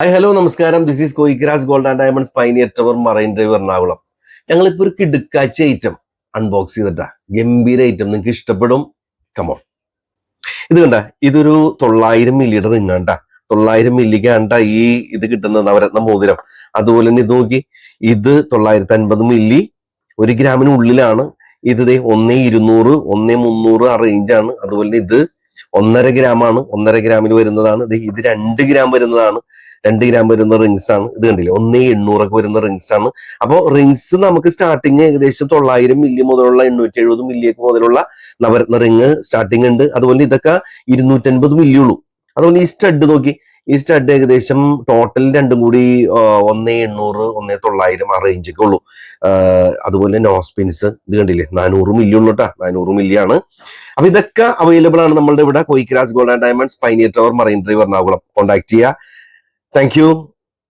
Hi hello നമസ്കാരം. This is Koyikras gold and diamonds pioneer tower marine drive Ernakulam. ഞങ്ങളിപ്പോ ഒരു കിടുക്കാച്ചി ഐറ്റം അൺബോക്സ് ചെയ്തിട്ടാ. ഗംഭീര ഐറ്റം, നിങ്ങൾക്ക് ഇഷ്ടപ്പെടും. കമോൺ, ഇത് കണ്ട, ഇതൊരു 900 മില്ലിയുടെ റിങ് ആണ്ടാ. 900 മില്ലിക്കാണ്ട ഈ ഇത് കിട്ടുന്നത് നവരത്ന മോതിരം. അതുപോലെ തന്നെ ഇത് നോക്കി, ഇത് 950 മില്ലി 1 ഗ്രാമിനുള്ളിലാണ്. ഇത് 1,200 1,300 ആ റേഞ്ചാണ്. അതുപോലെ ഇത് 1.5 ഗ്രാമാണ്. 1.5 ഗ്രാമിൽ വരുന്നതാണ്. ഇത് 2 ഗ്രാം വരുന്നതാണ്. 2 ഗ്രാം വരുന്ന റിങ്സ് ആണ്. ഇത് കണ്ടില്ലേ, 1,800 വരുന്ന റിങ്സ് ആണ്. അപ്പോൾ റിങ്സ് നമുക്ക് സ്റ്റാർട്ടിങ് ഏകദേശം 900 മില്ലി മുതലുള്ള 870 മില്ലിയൊക്കെ മുതലുള്ള നവരത്ന റിങ് സ്റ്റാർട്ടിങ് ഉണ്ട്. അതുപോലെ ഇതൊക്കെ 250 മില്ലി ഉള്ളൂ. അതുപോലെ ഈ സ്റ്റഡ് നോക്കി, ഈ സ്റ്റഡ് ഏകദേശം ടോട്ടൽ രണ്ടും കൂടി 1,800 1,900 ആ റേഞ്ചൊക്കെ ഉള്ളൂ. അതുപോലെ നോസ്പിൻസ് ഇത് കണ്ടില്ലേ, 400 മില്ലി ഉള്ളൂ കേട്ടാ. 400 മില്ലിയാണ്. അപ്പൊ ഇതൊക്കെ അവൈലബിൾ ആണ് നമ്മളുടെ ഇവിടെ Koyikras gold and diamonds pioneer tower marine drive Ernakulam. Contact ചെയ്യുക. Thank U.